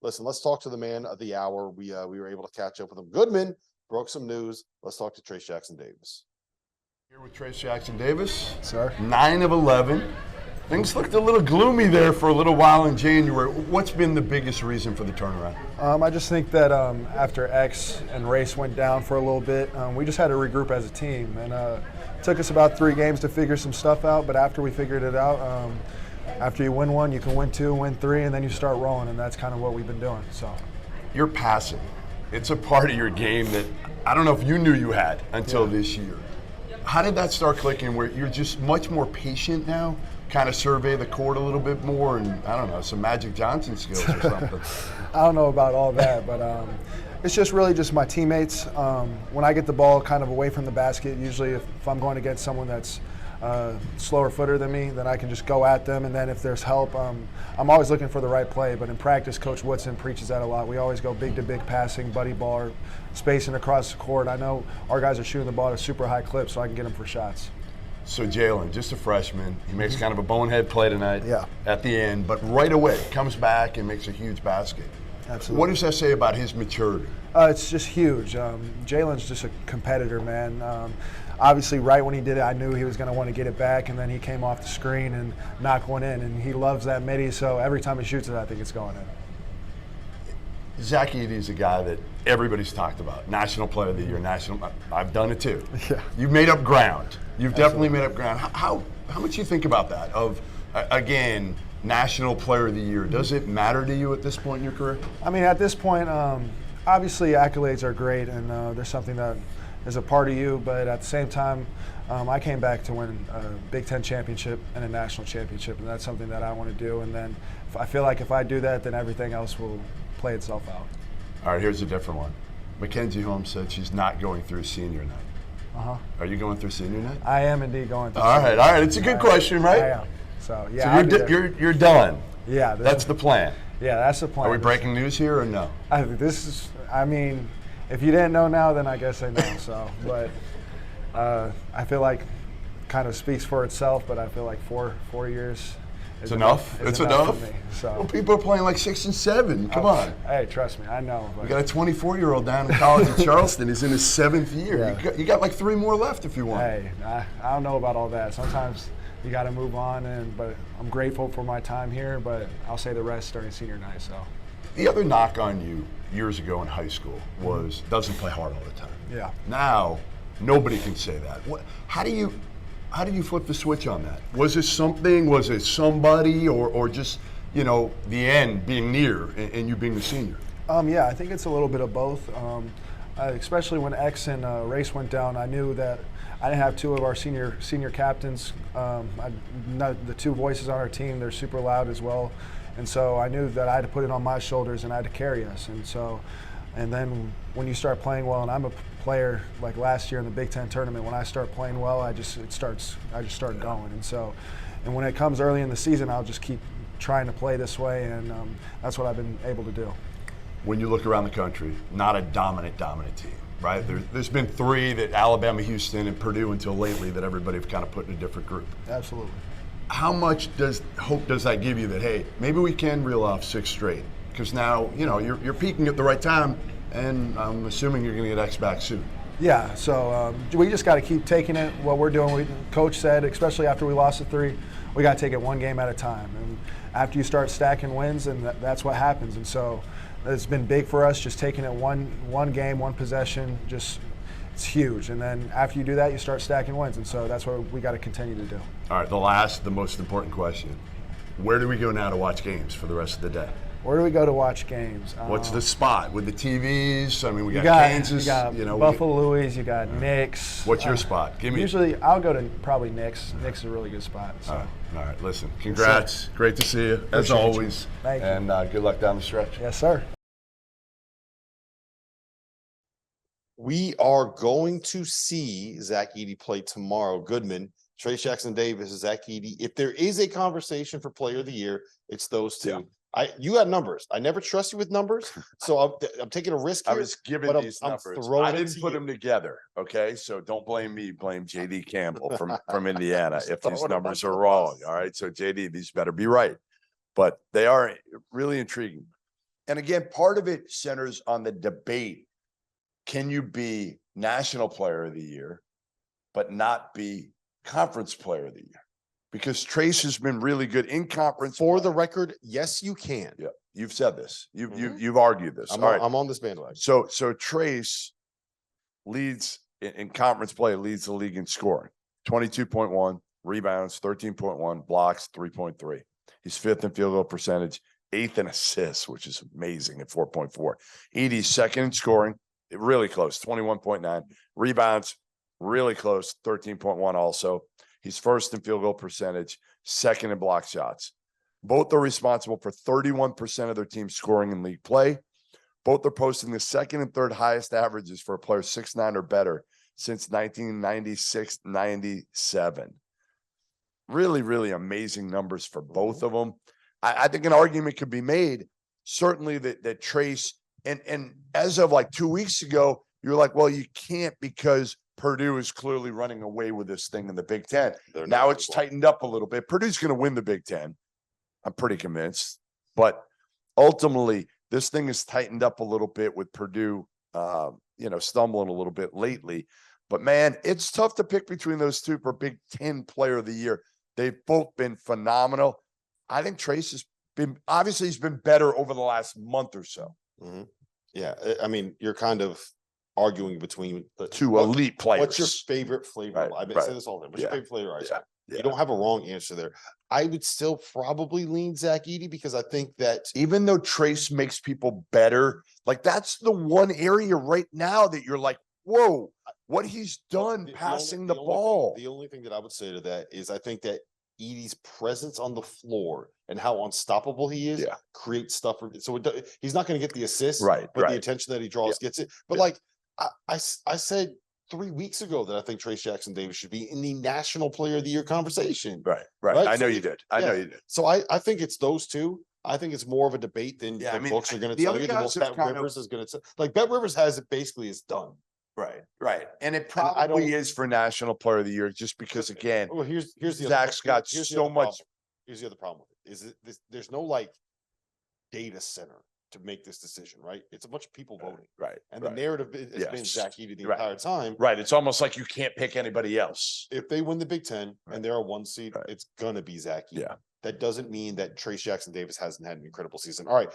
Listen, let's talk to the man of the hour. We were able to catch up with him. Goodman broke some news. Let's talk to Trayce Jackson-Davis. Here with Trayce Jackson-Davis. Sir. 9 of 11. Things looked a little gloomy there for a little while in January. What's been the biggest reason for the turnaround? I just think that after X and Race went down for a little bit, we just had to regroup as a team. And it took us about 3 games to figure some stuff out, but after we figured it out, after you win 1, you can win 2, win 3, and then you start rolling, and that's kind of what we've been doing. So, you're passing. It's a part of your game that I don't know if you knew you had until this year. How did that start clicking where you're just much more patient now? Kind of survey the court a little bit more, and I don't know, some Magic Johnson skills or something. I don't know about all that, but it's just really just my teammates. When I get the ball kind of away from the basket, usually if I'm going against someone that's slower footer than me, then I can just go at them, and then if there's help, I'm always looking for the right play. But in practice, Coach Woodson preaches that a lot. We always go big-to-big passing, buddy ball, spacing across the court. I know our guys are shooting the ball at a super high clip, so I can get them for shots. So Jalen, just a freshman, he makes kind of a bonehead play tonight at the end, but right away comes back and makes a huge basket. Absolutely. What does that say about his maturity? It's just huge. Jalen's just a competitor, man. Obviously, right when he did it, I knew he was going to want to get it back, and then he came off the screen and knocked one in, and he loves that midi, so every time he shoots it, I think it's going in. Zach Edey is a guy that everybody's talked about. National Player of the Year, I've done it too. Yeah. You've made up ground. You've definitely made up ground. How much you think about that? Of, again, National Player of the Year. Does it matter to you at this point in your career? I mean, at this point, obviously accolades are great, and there's something that is a part of you, but at the same time, I came back to win a Big Ten championship and a national championship, and that's something that I want to do. And then I feel like if I do that, then everything else will play itself out. All right, here's a different one. Mackenzie Holmes said she's not going through senior night. Are you going through senior night? I am indeed going through. All right. It's a good question, right? I am. So yeah. So you're done. Yeah. That's the plan. Yeah, that's the plan. Are we breaking news here or no? I mean, if you didn't know now, then I guess I know. So, but I feel like kind of speaks for itself. But I feel like four years. It's enough. It's enough. For me, so. Well, people are playing like 6 and 7. Come on. Hey, trust me, I know. But. We got a 24-year-old down in college in Charleston. He's in his 7th year. Yeah. You got like 3 more left if you want. Hey, I don't know about all that. Sometimes you got to move on, but I'm grateful for my time here. But I'll say the rest during senior night. So. The other knock on you years ago in high school was doesn't play hard all the time. Yeah. Now nobody can say that. How did you flip the switch on that? Was it something? Was it somebody, or just the end being near and you being the senior? Yeah, I think it's a little bit of both. Especially when X and Race went down, I knew that I didn't have 2 of our senior captains. The 2 voices on our team, they're super loud as well, and so I knew that I had to put it on my shoulders and I had to carry us. And then when you start playing well, and I'm a player like last year in the Big Ten tournament, when I start playing well, I just start going. And when it comes early in the season, I'll just keep trying to play this way, and that's what I've been able to do. When you look around the country, not a dominant team, right? There's been 3 that Alabama, Houston, and Purdue until lately that everybody have kind of put in a different group. Absolutely. How much hope does that give you that, hey, maybe we can reel off 6 straight? Because now, you're peaking at the right time, and I'm assuming you're going to get X back soon. Yeah, so we just got to keep taking it. What we're doing, Coach said, especially after we lost the 3, we got to take it one game at a time. And after you start stacking wins, and that's what happens. And so it's been big for us, just taking it one game, one possession. It's huge. And then after you do that, you start stacking wins. And so that's what we got to continue to do. All right, the most important question. Where do we go now to watch games for the rest of the day? Where do we go to watch games? What's the spot with the TVs? I mean, we got Kansas. You got Buffalo Louis. You got Knicks. What's your spot? Give me. Usually, I'll go to probably Knicks. Knicks is a really good spot. So. All right. Listen, congrats. Great to see you as always. Thank you. And good luck down the stretch. Yes, sir. We are going to see Zach Edey play tomorrow. Goodman, Trayce Jackson-Davis, Zach Edey. If there is a conversation for Player of the Year, it's those 2. Yeah. You got numbers. I never trust you with numbers, so I'm taking a risk here. I was given these numbers. I didn't put them together, okay? So don't blame me. Blame J.D. Campbell from Indiana if these numbers are wrong, all right? So, J.D., these better be right. But they are really intriguing. And again, part of it centers on the debate. Can you be National Player of the Year, but not be Conference Player of the Year? Because Trayce has been really good in conference. For the record, yes, you can. Yeah, you've said this. Mhm. You've argued this. I'm All right. I'm on this bandwagon. So Trayce leads in conference play, leads the league in scoring. 22.1, rebounds, 13.1, blocks, 3.3. He's 5th in field goal percentage, 8th in assists, which is amazing at 4.4. Edie's 2nd in scoring, really close, 21.9. Rebounds, really close, 13.1 also. He's 1st in field goal percentage, 2nd in block shots. Both are responsible for 31% of their team scoring in league play. Both are posting the 2nd and 3rd highest averages for a player 6'9" or better since 1996-97. Really, really amazing numbers for both of them. I think an argument could be made, certainly that Trayce, and as of like 2 weeks ago, you're like, well, you can't because Purdue is clearly running away with this thing in the Big Ten. Now it's tightened up a little bit. Purdue's going to win the Big Ten. I'm pretty convinced. But ultimately, this thing is tightened up a little bit with Purdue, stumbling a little bit lately. But man, it's tough to pick between those two for Big Ten Player of the Year. They've both been phenomenal. I think Trayce has been, obviously he's been better over the last month or so. Mm-hmm. Yeah. I mean, you're kind of arguing between the two elite players. What's your favorite flavor? Right, I've been right. saying this all the time. What's your favorite flavor ice cream? Yeah. You don't have a wrong answer there. I would still probably lean Zach Edey because I think that even though Trayce makes people better, like that's the one area right now that you're like, whoa, what he's done passing the ball. The only thing that I would say to that is I think that Edey's presence on the floor and how unstoppable he is creates stuff. So he's not going to get the assist, but the attention that he draws gets it. But like I said 3 weeks ago that I think Trayce Jackson-Davis should be in the National Player of the Year conversation. Right. I know you did. I know you did. So I think it's those two. I think it's more of a debate than folks are going to tell you. Bet Rivers is going to like Bet Rivers has it basically is done. Right. And it probably is for National Player of the Year just because again, well, here's the Zach's got so much. Here's the other problem with it is there's no like data center to make this decision, right? It's a bunch of people voting. Right. And the narrative has been Zach Edey the entire time. Right. It's almost like you can't pick anybody else. If they win the Big Ten and they're a 1 seed, it's gonna be Zach Edey. Yeah. That doesn't mean that Trayce Jackson-Davis hasn't had an incredible season. All right.